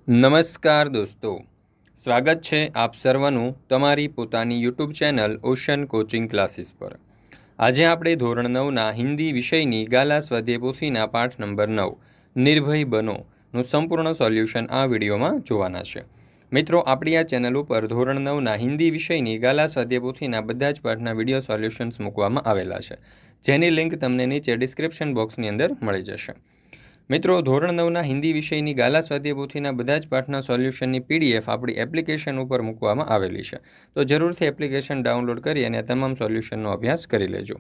નમસ્કાર દોસ્તો, સ્વાગત છે આપ સર્વનું તમારી પોતાની YouTube channel ocean coaching classes પર। આજે આપણે ધોરણ 9ના હિન્દી વિષયની ગાલા સ્વાધ્યાય પોથીના પાઠ નંબર 9 નિર્ભય બનોનું સંપૂર્ણ સોલ્યુશન આ વિડીયોમાં જોવાના છે। મિત્રો, આપણી આ ચેનલ ઉપર ધોરણ 9ના હિન્દી વિષયની ગાલા સ્વાધ્યાય પોથીના બધા જ પાઠના વિડીયો સોલ્યુશન્સ મૂકવામાં આવેલા છે, જેની લિંક તમને નીચે ડિસ્ક્રિપ્શન બોક્સની અંદર મળી જશે। મિત્રો, ધોરણ 9ના હિન્દી વિષયની ગાલા સ્વાધ્યાય પોથીના બધા જ પાઠના સોલ્યુશનની પીડીએફ આપણી એપ્લિકેશન ઉપર મૂકવામાં આવેલી છે, તો જરૂરથી એપ્લિકેશન ડાઉનલોડ કરી અને તમામ સોલ્યુશનનો અભ્યાસ કરી લેજો।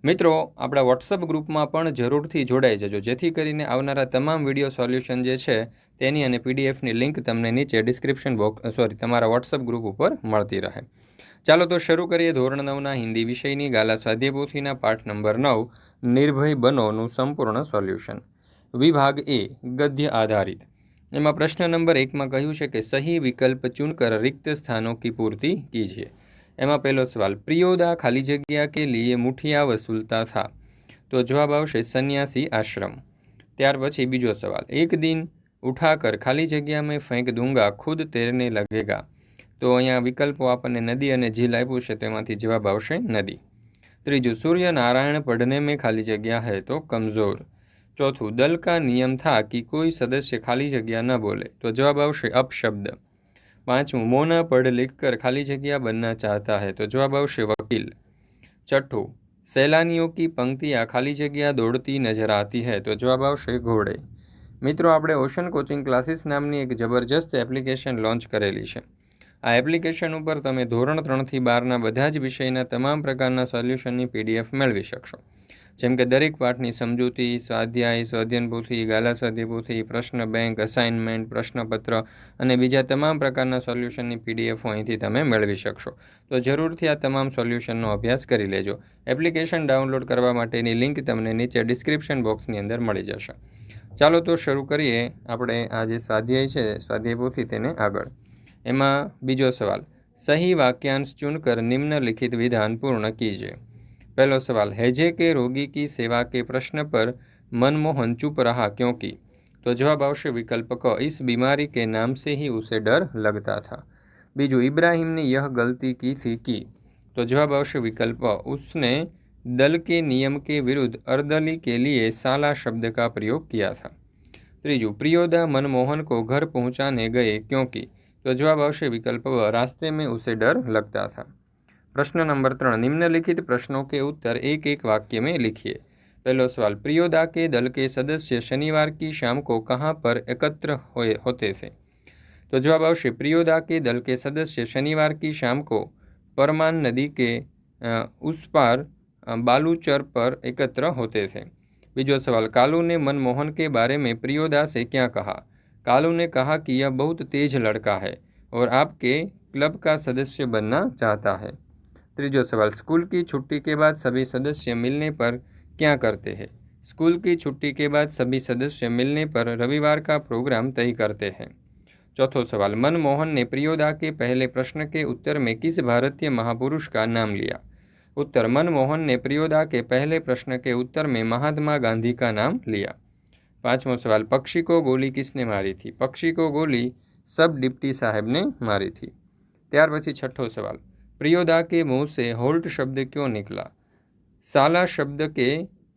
મિત્રો, આપણા વોટ્સઅપ ગ્રુપમાં પણ જરૂરથી જોડાઈ જજો, જેથી કરીને આવનારા તમામ વિડીયો સોલ્યુશન જે છે તેની અને પીડીએફની લિંક તમને નીચે ડિસ્ક્રિપ્શન તમારા વોટ્સઅપ ગ્રુપ ઉપર મળતી રહે। ચાલો તો શરૂ કરીએ ધોરણ 9ના હિન્દી વિષયની ગાલા સ્વાધ્યાય પોથીના પાઠ નંબર 9 નિર્ભય બનોનું સંપૂર્ણ સોલ્યુશન। વિભાગ એ ગદ્ય આધારિત। એમાં પ્રશ્ન નંબર 1માં કહ્યું છે કે સહી વિકલ્પ ચुनकर रिक्त स्थानों की पूर्ति कीजिए। એમાં પહેલો સવાલ, પ્રિયોદા ખાલી જગ્યા કે લીએ મુઠિયા વસૂલતા થા, તો જવાબ આવશે સન્યાસી આશ્રમ। ત્યાર પછી બીજો સવાલ, એક દિન ઉઠાકર ખાલી જગ્યા મેં ફેંક દૂંગા ખુદ તैरने लगेगा, તો અહીંયા વિકલ્પો આપણને નદી અને ઝીલ આપ્યું છે, તેમાંથી જવાબ આવશે નદી। ત્રીજું, સૂર્ય નારાયણ पढ़ने में खाली जगह है तो कमज़ोर। चौथું, दल का नियम था कि कोई सदस्य खाली जगह न बोले, तो जवाब आवश्य अपशब्द। पांचवुं, मोना पढ़ लिख कर खाली जगह बनना चाहता है, तो जवाब आवश्य वकील। छठुं, सैलानियों की पंक्तियां खाली जगह दौड़ती नजर आती है, तो जवाब आवश्य घोड़े। मित्रों, આપણે ઓશન કોચિંગ ક્લાસીસ નામની એક જબરજસ્ત એપ્લિકેશન લોન્ચ કરેલી છે। આ એપ્લિકેશન ઉપર તમે ધોરણ 3થી 12ના બધા જ વિષયના તમામ પ્રકારના સોલ્યુશનની પીડીએફ મેળવી શકશો, જેમ કે દરેક પાઠની સમજૂતી, સ્વાધ્યાય, સ્વાધ્યાયન પોથી, ગાલા સ્વાધ્યાય પોથી, પ્રશ્ન બેંક, અસાઇનમેન્ટ, પ્રશ્નપત્ર અને બીજા તમામ પ્રકારના સોલ્યુશનની પીડીએફ અહીંથી તમે મેળવી શકશો। તો જરૂરથી આ તમામ સોલ્યુશનનો અભ્યાસ કરી લેજો। એપ્લિકેશન ડાઉનલોડ કરવા માટેની લિંક તમને નીચે ડિસ્ક્રિપ્શન બોક્સની અંદર મળી જશે। ચાલો તો શરૂ કરીએ આપણે આ જે સ્વાધ્યાય છે સ્વાધ્યાય પોથી તેને આગળ। એમાં બીજો સવાલ, સही वाक्यांश चुनकर निम्नलिखित विधान पूर्ण कीजिए। पहलो सवाल, हैजे के रोगी की सेवा के प्रश्न पर मनमोहन चुप रहा क्योंकि, तो जवाब आवश्य विकल्प क, इस बीमारी के नाम से ही उसे डर लगता था। बीजू, इब्राहिम ने यह गलती की थी कि, तो जवाब आवश्य विकल्प, उसने दल के नियम के विरुद्ध अर्दली के लिए साला शब्द का प्रयोग किया था। त्रीजू, प्रियोदा मनमोहन को घर पहुंचाने गए क्योंकि, तो जवाब आवश्य विकल्प व, रास्ते में उसे डर लगता था। प्रश्न नंबर 3, निम्नलिखित प्रश्नों के उत्तर एक एक वाक्य में लिखिए। पहलो सवाल, प्रियोदा के दल के सदस्य शनिवार की शाम को कहाँ पर एकत्र होते थे, तो जवाब आवश्य प्रियोदा के दल के सदस्य शनिवार की शाम को परमान नदी के उस पार बालूचर पर एकत्र होते थे। बीजो सवाल, कालू ने मनमोहन के बारे में प्रियोदा से क्या कहा। कालू ने कहा कि यह बहुत तेज लड़का है और आपके क्लब का सदस्य बनना चाहता है। तीजो सवाल, स्कूल की छुट्टी के बाद सभी सदस्य मिलने पर क्या करते हैं। स्कूल की छुट्टी के बाद सभी सदस्य मिलने पर रविवार का प्रोग्राम तय करते हैं। चौथो सवाल, मनमोहन ने प्रियोदा के पहले प्रश्न के उत्तर में किस भारतीय महापुरुष का नाम लिया। उत्तर, मनमोहन ने प्रियोदा के पहले प्रश्न के उत्तर में महात्मा गांधी का नाम लिया। पांचवो सवाल, पक्षी को गोली किसने मारी थी। पक्षी को गोली सब डिप्टी साहब ने मारी थी। त्यार पछी छठो सवाल, प्रियोदा के मुंह से होल्ट शब्द क्यों निकला। साला शब्द के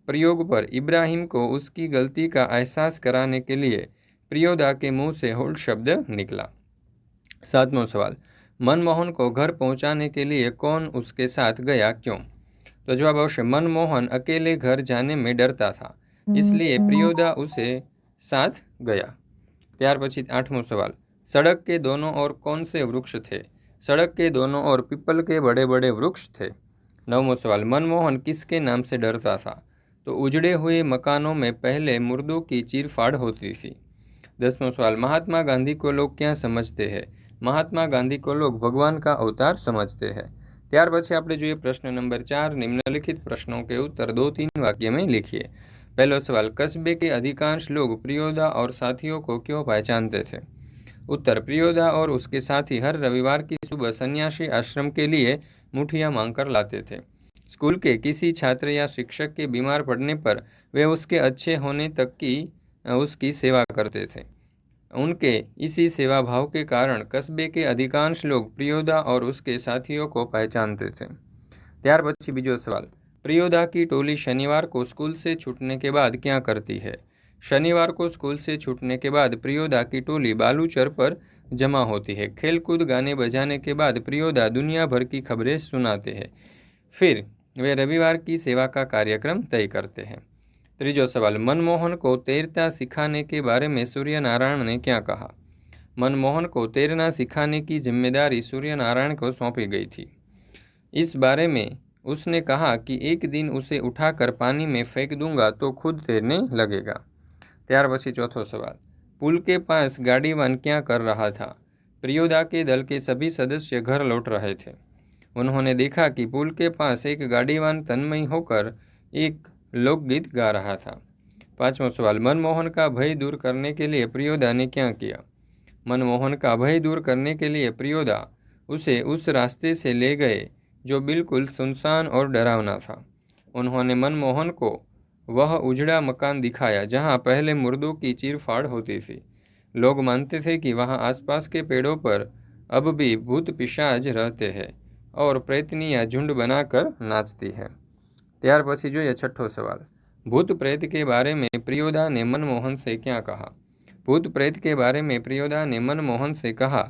प्रयोग पर इब्राहिम को उसकी गलती का एहसास कराने के लिए प्रियोदा के मुंह से होल्ट शब्द निकला। सातवां सवाल, मनमोहन को घर पहुंचाने के लिए कौन उसके साथ गया क्यों, तो जवाब आवश्य मनमोहन अकेले घर जाने में डरता था, इसलिए प्रियोदा उसे साथ गया। त्यार पछी आठवां सवाल, सड़क के दोनों ओर कौन से वृक्ष थे। सड़क के दोनों ओर पीपल के बड़े बड़े वृक्ष थे। नौवां सवाल, मनमोहन किसके नाम से डरता था, तो उजड़े हुए मकानों में पहले मुर्दों की चीरफाड़ होती थी। 10वां सवाल, महात्मा गांधी को लोग क्या समझते हैं। महात्मा गांधी को लोग भगवान का अवतार समझते हैं। त्यार पछी आपणे जोईए प्रश्न नंबर 4, निम्नलिखित प्रश्नों के उत्तर 2-3 वाक्य में लिखिए। पहलो सवाल, कस्बे के अधिकांश लोग प्रियोदा और साथियों को क्यों पहचानते थे। उत्तर, प्रियोदा और उसके साथी हर रविवार की सुबह सन्यासी आश्रम के लिए मुठिया मांगकर लाते थे। स्कूल के किसी छात्र या शिक्षक के बीमार पड़ने पर वे उसके अच्छे होने तक की उसकी सेवा करते थे। उनके इसी सेवा भाव के कारण कस्बे के अधिकांश लोग प्रियोदा और उसके साथियों को पहचानते थे। ત્યાર પછી બીજો સવાલ, प्रियोदा की टोली शनिवार को स्कूल से छूटने के बाद क्या करती है? शनिवार को स्कूल से छूटने के बाद प्रियोदा की टोली बालूचर पर जमा होती है। खेलकूद गाने बजाने के बाद प्रियोदा दुनिया भर की खबरें सुनाते हैं। फिर वे रविवार की सेवा का कार्यक्रम तय करते हैं। ત્રીજો सवाल, मनमोहन को तैरता सिखाने के बारे में सूर्य नारायण ने क्या कहा? मनमोहन को तैरना सिखाने की जिम्मेदारी सूर्य नारायण को सौंपी गई थी। इस बारे में उसने कहा कि एक दिन उसे उठाकर पानी में फेंक दूंगा तो खुद तैरने लगेगा। ત્યાર પછી चौथो सवाल, पुल के पास गाड़ीवान क्या कर रहा था? प्रियोदा के दल के सभी सदस्य घर लौट रहे थे। उन्होंने देखा कि पुल के पास एक गाड़ीवान तन्मय होकर एक लोकगीत गा रहा था। पांचवा सवाल, मनमोहन का भय दूर करने के लिए प्रियोदा ने क्या किया? मनमोहन का भय दूर करने के लिए प्रियोदा उसे उस रास्ते से ले गए जो बिल्कुल सुनसान और डरावना था। उन्होंने मनमोहन को वह उजड़ा मकान दिखाया जहां पहले मुर्दों की चीरफाड़ होती थी। लोग मानते थे कि वहां आसपास के पेड़ों पर अब भी भूत पिशाच रहते हैं और प्रेतनियां झुंड बनाकर नाचती है। ત્યાર પછી જોઈએ છઠ્ઠો સવાલ, भूत प्रेत के बारे में प्रियोदा ने मनमोहन से क्या कहा? भूत प्रेत के बारे में प्रियोदा ने मनमोहन से कहा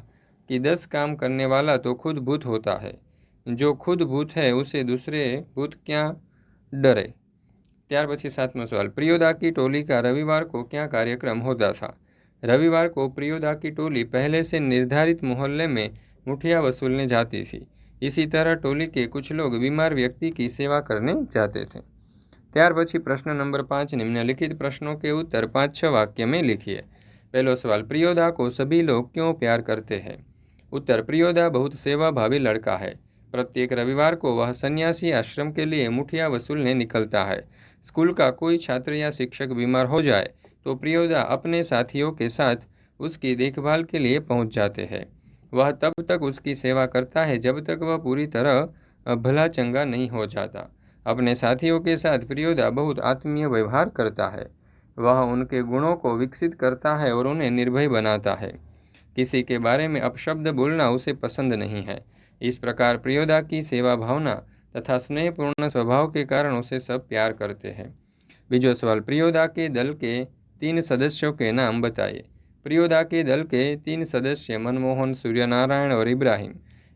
कि 10 काम करने वाला तो खुद भूत होता है। जो खुद भूत है उसे दूसरे भूत क्या डरे। ત્યાર પછી सातवां सवाल, प्रियोदा की टोली का रविवार को क्या कार्यक्रम होता था? रविवार को प्रियोदा की टोली पहले से निर्धारित मोहल्ले में मुठिया वसूलने जाती थी। इसी तरह टोली के कुछ लोग बीमार व्यक्ति की सेवा करने जाते थे। ત્યાર પછી प्रश्न नंबर 5, निम्नलिखित प्रश्नों के उत्तर 5-6 वाक्य में लिखिए। पहलो सवाल, प्रियोदा को सभी लोग क्यों प्यार करते हैं? उत्तर, प्रियोदा बहुत सेवाभावी लड़का है। प्रत्येक रविवार को वह सन्यासी आश्रम के लिए मुठिया वसूलने निकलता है। स्कूल का कोई छात्र या शिक्षक बीमार हो जाए तो प्रियोदा अपने साथियों के साथ उसकी देखभाल के लिए पहुंच जाते हैं। वह तब तक उसकी सेवा करता है जब तक वह पूरी तरह भला चंगा नहीं हो जाता। अपने साथियों के साथ प्रियोदा बहुत आत्मीय व्यवहार करता है। वह उनके गुणों को विकसित करता है और उन्हें निर्भय बनाता है। किसी के बारे में अपशब्द बोलना उसे पसंद नहीं है। इस प्रकार प्रियोदा की सेवा भावना तथा स्नेहपूर्ण स्वभाव के कारण उसे सब प्यार करते हैं। बीजो सवाल, प्रियोदा के दल के 3 सदस्यों के नाम बताइए। प्रियोदा के दल के 3 सदस्य मनमोहन, सूर्यनारायण और इब्राहिम।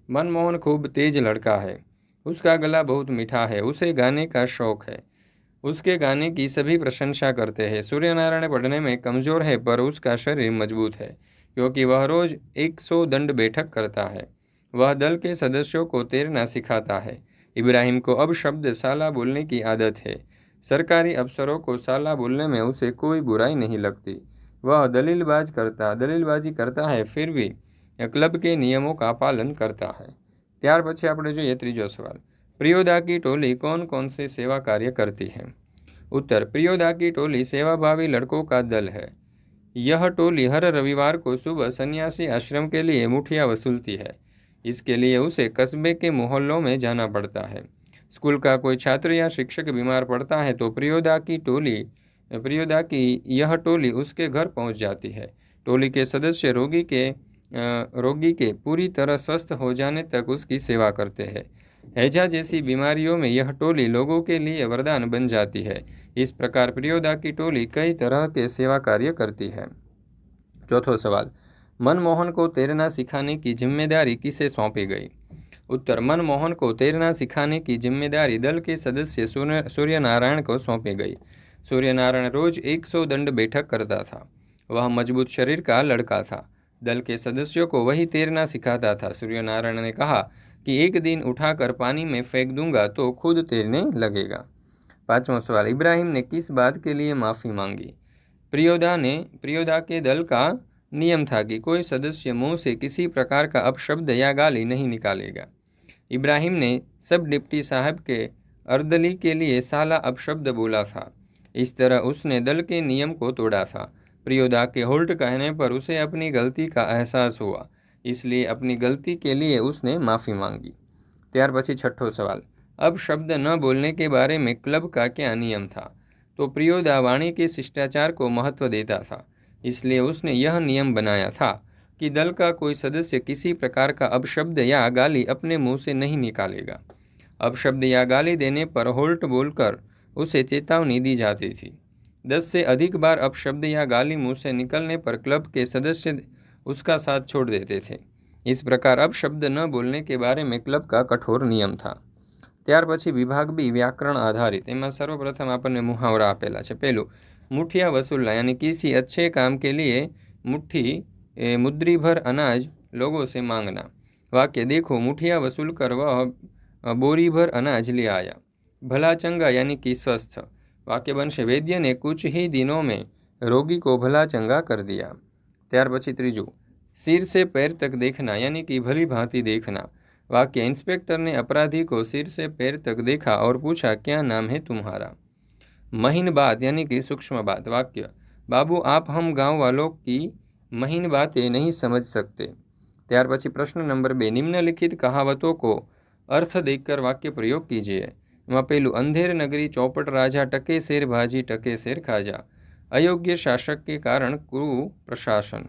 मनमोहन खूब तेज लड़का है। उसका गला बहुत मीठा है। उसे गाने का शौक है। उसके गाने की सभी प्रशंसा करते हैं। सूर्यनारायण पढ़ने में कमज़ोर है पर उसका शरीर मजबूत है क्योंकि वह रोज 100 दंड बैठक करता है। वह दल के सदस्यों को तैरना सिखाता है। इब्राहिम को अब शब्द साला बोलने की आदत है। सरकारी अफसरों को साला बोलने में उसे कोई बुराई नहीं लगती। वह दलीलबाजी करता है फिर भी क्लब के नियमों का पालन करता है। ત્યાર પછી આપણે જોઈએ ત્રીજો સવાલ, प्रियोदा की टोली कौन कौन से सेवा कार्य करती है? उत्तर, प्रियोदा की टोली सेवाभावी लड़कों का दल है। यह टोली हर रविवार को सुबह सन्यासी आश्रम के लिए मुठिया वसूलती है। इसके लिए उसे कस्बे के मोहल्लों में जाना पड़ता है। स्कूल का कोई छात्र या शिक्षक बीमार पड़ता है तो प्रियोदा की यह टोली उसके घर पहुंच जाती है। टोली के सदस्य रोगी के पूरी तरह स्वस्थ हो जाने तक उसकी सेवा करते हैं। हैजा जैसी बीमारियों में यह टोली लोगों के लिए वरदान बन जाती है। इस प्रकार प्रियोदा की टोली कई तरह के सेवा कार्य करती है। चौथो सवाल, मनमोहन को तैरना सिखाने की जिम्मेदारी किसे सौंपी गई? उत्तर, मनमोहन को तैरना सिखाने की जिम्मेदारी दल के सदस्य सूर्यनारायण को सौंपी गई। सूर्यनारायण रोज 100 दंड बैठक करता था। वह मजबूत शरीर का लड़का था। दल के सदस्यों को वही तैरना सिखाता था। सूर्यनारायण ने कहा कि एक दिन उठाकर पानी में फेंक दूंगा तो खुद तैरने लगेगा। पांचवा सवाल, इब्राहिम ने किस बात के लिए माफ़ी मांगी? प्रियोदा के दल का नियम था कि कोई सदस्य मुंह से किसी प्रकार का अपशब्द या गाली नहीं निकालेगा। इब्राहिम ने सब डिप्टी साहब के अर्दली के लिए साला अपशब्द बोला था। इस तरह उसने दल के नियम को तोड़ा था। प्रियोदा के होल्ट कहने पर उसे अपनी गलती का एहसास हुआ, इसलिए अपनी गलती के लिए उसने माफ़ी मांगी। ત્યાર પછી छठो सवाल, अब शब्द न बोलने के बारे में क्लब का क्या नियम था? तो प्रियोदा वाणी के शिष्टाचार को महत्व देता था। इसलिए उसने यह नियम बनाया था कि दल का कोई सदस्य किसी प्रकार का अपशब्द या गाली अपने मुंह से नहीं निकालेगा। अपशब्द या गाली देने पर होल्ट बोलकर उसे चेतावनी दी जाती थी। 10 से अधिक बार अपशब्द या गाली मुंह से निकलने पर क्लब के सदस्य उसका साथ छोड़ देते थे। इस प्रकार अपशब्द न बोलने के बारे में क्लब का कठोर नियम था। ત્યાર પછી વિભાગ બી વ્યાકરણ આધારિત। એમાં સર્વપ્રથમ આપણને મુહાવરા આપેલા છે। પહેલું, મુઠિયા વસૂલना यानी किसी अच्छे काम के लिए मुट्ठी मुद्री भर अनाज लोगों से मांगना। वाक्य, देखो मुठिया वसूल कर वह बोरी भर अनाज ले आया। भला चंगा यानी कि स्वस्थ। वाक्य बनशे, वैद्य ने कुछ ही दिनों में रोगी को भला चंगा कर दिया। ત્યાર પછી ત્રીજું, सिर से पैर तक देखना यानी कि भली भांति देखना। वाक्य, इंस्पेक्टर ने अपराधी को सिर से पैर तक देखा और पूछा, क्या नाम है तुम्हारा। महीन बात यानी कि सूक्ष्म बात। वाक्य, बाबू आप हम गांव वालों की महीन बातें नहीं समझ सकते। ત્યાર પછી પ્રશ્ન નંબર 2, નિમ્નલિખિત કહાવતों को अर्थ देकर वाक्य प्रयोग कीजिए। એમાં પહેલું, अंधेर नगरी चौपट राजा टके शेर भाजी टके शेर खाजा। अयोग्य शासक के कारण कुरु प्रशासन।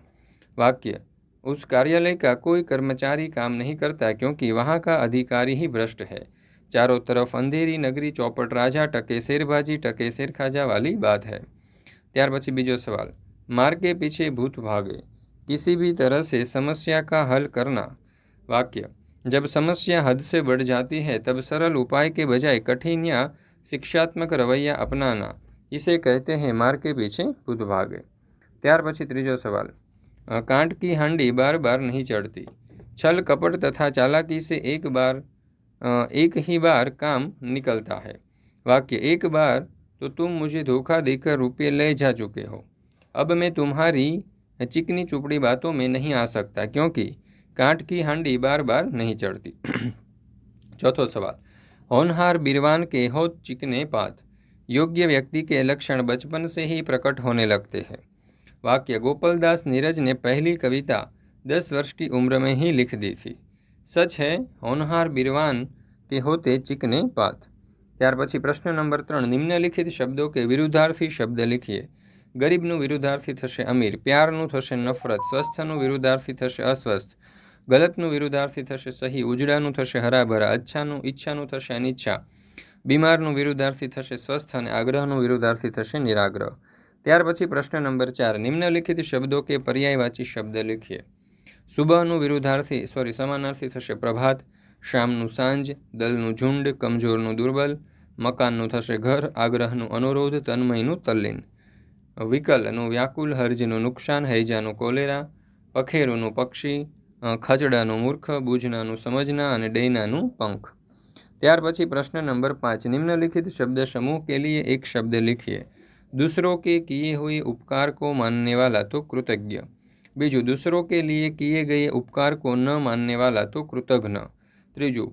वाक्य, उस कार्यालय का कोई कर्मचारी काम नहीं करता क्योंकि वहाँ का अधिकारी ही भ्रष्ट है। चारों तरफ अंधेरी नगरी चौपट राजा टके शेर भाजी टके शेर खाजा वाली बात है। ત્યાર પછી બીજો સવાલ, मार के पीछे भूत भागे, किसी भी तरह से समस्या का हल करना। वाक्य, जब समस्या हद से बढ़ जाती है तब सरल उपाय के बजाय कठिन या शिक्षात्मक रवैया अपनाना, इसे कहते हैं मार के पीछे भूत भागे। ત્યાર પછી ત્રીજો સવાલ, कांट की हांडी बार बार नहीं चढ़ती, छल कपट तथा चालाकी से एक ही बार काम निकलता है। वाक्य, एक बार तो तुम मुझे धोखा देकर रुपये ले जा चुके हो, अब मैं तुम्हारी चिकनी चुपड़ी बातों में नहीं आ सकता क्योंकि कांट की हांडी बार बार नहीं चढ़ती। चौथो सवाल, होनहार बीरवान के हो चिकने पात, योग्य व्यक्ति के लक्षण बचपन से ही प्रकट होने लगते हैं। वाक्य, गोपालदास नीरज ने पहली कविता 10 वर्ष की उम्र में ही लिख दी थी। सच है, होनहार बीरवान के होते चिकने पात। ત્યાર પછી પ્રશ્ન નંબર 3, નિમ્નલિખિત શબ્દો કે વિરુદ્ધાર્થી શબ્દ लिखिए। ગરીબનું વિરુદ્ધાર્થી થશે અમીર, પ્યારનું થશે નફરત, સ્વસ્થનું વિરુદ્ધાર્થી થશે અસ્વસ્થ, ગલતનું વિરુદ્ધાર્થી થશે સહી, ઉજળાનું થશે હરાભરા, ઈચ્છાનું થશે અનિચ્છા, બીમારનું વિરુદ્ધાર્થી થશે સ્વસ્થ અને આગ્રહનું વિરુદ્ધાર્થી થશે નિરાગ્રહ। ત્યાર પછી પ્રશ્ન નંબર 4, નિમ્નલિખિત શબ્દો કે પર્યાયવાચી શબ્દ लिखिए। સુબહનું વિરુદ્ધાર્થી સમાનાર્થી થશે પ્રભાત, શામનું સાંજ, દલનું ઝુંડ, કમજોરનું દુર્બલ, મકાનનું થશે ઘર, આગ્રહનું અનુરોધ, તન્મયનું તલ્લીન, વિકલનું વ્યાકુલ, હર્જનું નુકસાન, હૈજાનું કોલેરા, પખેરુનું પક્ષી, ખચડાનું મૂર્ખ, બૂજનાનું સમજના અને ડૈનાનું पंख। ત્યાર પછી પ્રશ્ન નંબર 5, निम्नलिखित शब्द समूह के लिए एक शब्द लिखिए। दूसरों के किए हुए उपकार को मानने वाला तो कृतज्ञ। बीजू, दूसरों के लिए किए गए उपकार को न मानने वाला तो कृतघ्न। त्रीजू,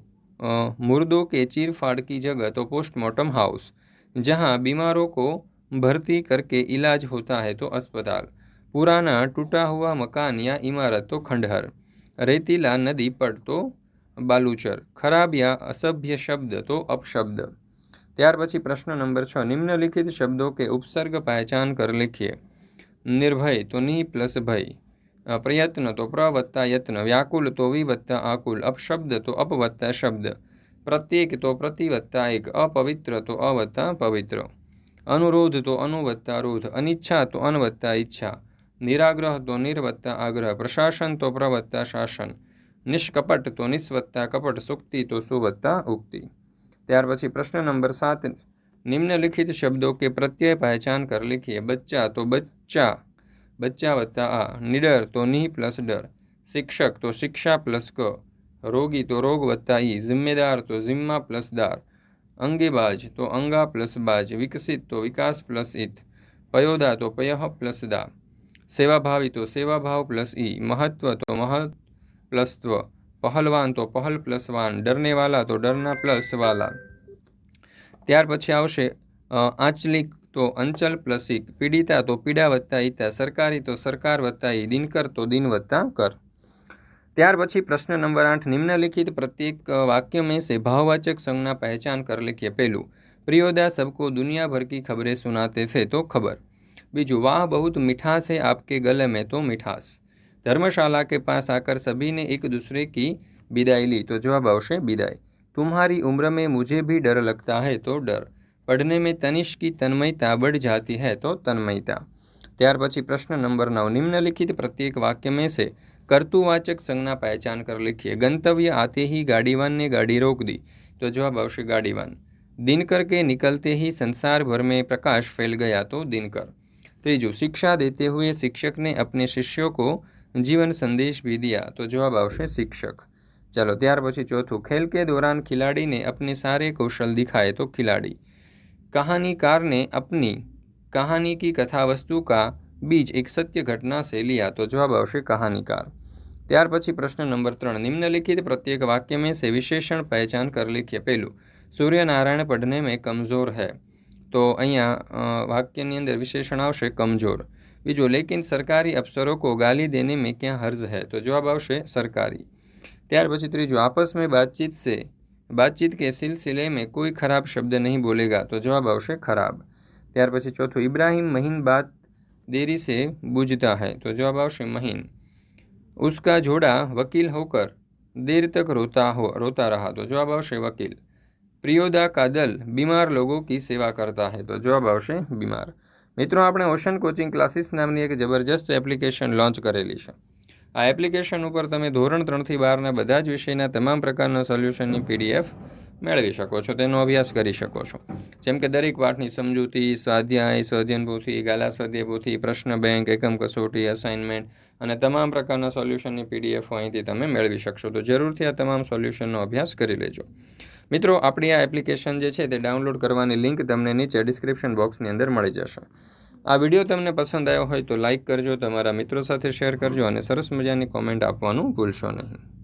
मुर्दों के चीरफाड़ की जगह तो पोस्टमार्टम हाउस, जहां बीमारों को भर्ती करके इलाज होता है तो अस्पताल, पुराना टूटा हुआ मकान या इमारत तो खंडहर, रेतीला नदी पट तो बालूचर, खराब या असभ्य शब्द तो अपशब्द। ત્યાર પછી પ્રશ્ન નંબર 6, निम्नलिखित शब्दों के उपसर्ग पहचान कर लिखिए। निर्भय तो नि प्लस भय, प्रयत्न तो प्र वत्ता यत्न, व्याकुल तो वि वत्ता आकुल, अपशब्द तो अप वत्ता शब्द, प्रत्येक तो प्रति वत्ता एक, अपवित्र तो अ वत्ता पवित्र, अनुरोध तो अनु वत्ता रोध, अनिच्छा तो अन वत्ता इच्छा, निराग्रह तो निर वत्ता आग्रह, प्रशासन तो प्र वत्ता शासन, निष्कपट तो निस् वत्ता कपट, सुक्ति तो सु वत्ता उक्ति। ત્યાર પછી પ્રશ્ન નંબર 7, निम्नलिखित शब्दों के प्रत्यय पहचान कर लिखिए। बच्चा तो बच्चा, बच्चा वत्ता आ, निडर तो नि प्लस डर, शिक्षक तो शिक्षा प्लस क, रोगी तो रोग वत्ता ई, जिम्मेदार तो जिम्मा प्लस दार, अंगेबाज तो अंगा प्लस बाज, विकसित तो विकास प्लस इत, पयोदा तो पयः प्लस दा, सेवाभावी तो सेवाभाव प्लस ई, महत्व तो महत् प्लस त्व, पहलवान तो पहल प्लस वान, डरने वाला तो डरना प्लस वाला। ત્યાર પછી આવશે આંચલિક તો અંચલ પ્લસ ઇક, પીડિતા तो पीड़ा वत्ता ईता, सरकारी तो सरकार वत्ता ई, दिनकर तो दिन वत्ता कर। ત્યાર પછી प्रश्न नंबर 8, निम्नलिखित प्रत्येक वाक्य में से भाववाचक संज्ञा पहचान कर लिखिए। पहलू, प्रियोदा सबको दुनिया भर की खबरें सुनाते थे तो खबर। बीजू वाह बहुत मिठास है आपके गले में तो मिठास। धर्मशाला के पास आकर सभी ने एक दूसरे की विदाई ली, तो जवाब आवशे विदाई। तुम्हारी उम्र में मुझे भी डर लगता है, तो डर। पढ़ने में तनिष्क की तन्मयता बढ़ जाती है, तो तन्मयता। त्यार पछी प्रश्न नंबर 9, निम्नलिखित प्रत्येक वाक्य में से कर्तुवाचक संज्ञा पहचान कर लिखिए। गंतव्य आते ही गाड़ीवान ने गाड़ी रोक दी, तो जवाब आवशे गाड़ीवान। दिनकर के निकलते ही संसार भर में प्रकाश फैल गया, तो दिनकर। त्रीजू, शिक्षा देते हुए शिक्षक ने अपने शिष्यों को जीवन संदेश भी दिया, तो जवाब आवशे शिक्षक। चलो त्यार पछी चौथुं, खेल के दौरान खिलाड़ी ने अपने सारे कौशल दिखाए, तो खिलाड़ी। कहानीकार ने अपनी कहानी की कथा वस्तु का बीज एक सत्य घटना से लिया, तो जवाब आवशे कहानीकार। त्यार पछी प्रश्न नंबर 3, निम्नलिखित प्रत्येक वाक्य में से विशेषण पहचान कर लिखिए। पहलू, सूर्य नारायण पढ़ने में कमजोर है, तो अहींया वाक्यनी अंदर विशेषण आवशे कमजोर। बीजो, लेकिन सरकारी अफसरों को गाली देने में क्या हर्ज है, तो जवाब आवशे सरकारी। त्यार पछी त्रीजो, आपस में बातचीत के सिलसिले में कोई खराब शब्द नहीं बोलेगा, तो जवाब आवशे खराब। त्यार पछी चौथुं, इब्राहिम महीन बात देरी से बूझता है, तो जवाब आवशे महीन। उसका जोड़ा वकील होकर देर तक रोता रहा, तो जवाब आवशे वकील। प्रियोदा का दल बीमार लोगों की सेवा करता है, तो जवाब आवशे बीमार। मित्रों, આપણે ઓશન કોચિંગ ક્લાસીસ નામની એક જબરજસ્ત એપ્લિકેશન લોન્ચ કરેલી છે। આ એપ્લિકેશન ઉપર તમે ધોરણ 3 થી 12ના બધા જ વિષયના તમામ પ્રકારના સોલ્યુશનની પીડીએફ મેળવી શકો છો, તેનો અભ્યાસ કરી શકો છો। જેમ કે દરેક પાઠની સમજૂતી, સ્વાધ્યાય, સ્વાધ્યાયન પોથી, ગાલા સ્વાધ્યાય પોથી, પ્રશ્ન બેંક, એકમ કસોટી, અસાઇનમેન્ટ અને તમામ પ્રકારના સોલ્યુશનની પીડીએફ અહીંથી તમે મેળવી શકશો। તો જરૂરથી આ તમામ સોલ્યુશનનો અભ્યાસ કરી લેજો। મિત્રો, આપણી આ એપ્લિકેશન જે છે તે ડાઉનલોડ કરવાની લિંક તમને નીચે ડિસ્ક્રિપ્શન બોક્સની અંદર મળી જશે। આ વિડીયો તમને પસંદ આવ્યો હોય તો લાઇક કરજો, તમારા મિત્રો સાથે શેર કરજો અને સરસ મજાની કોમેન્ટ આપવાનું ભૂલશો નહીં।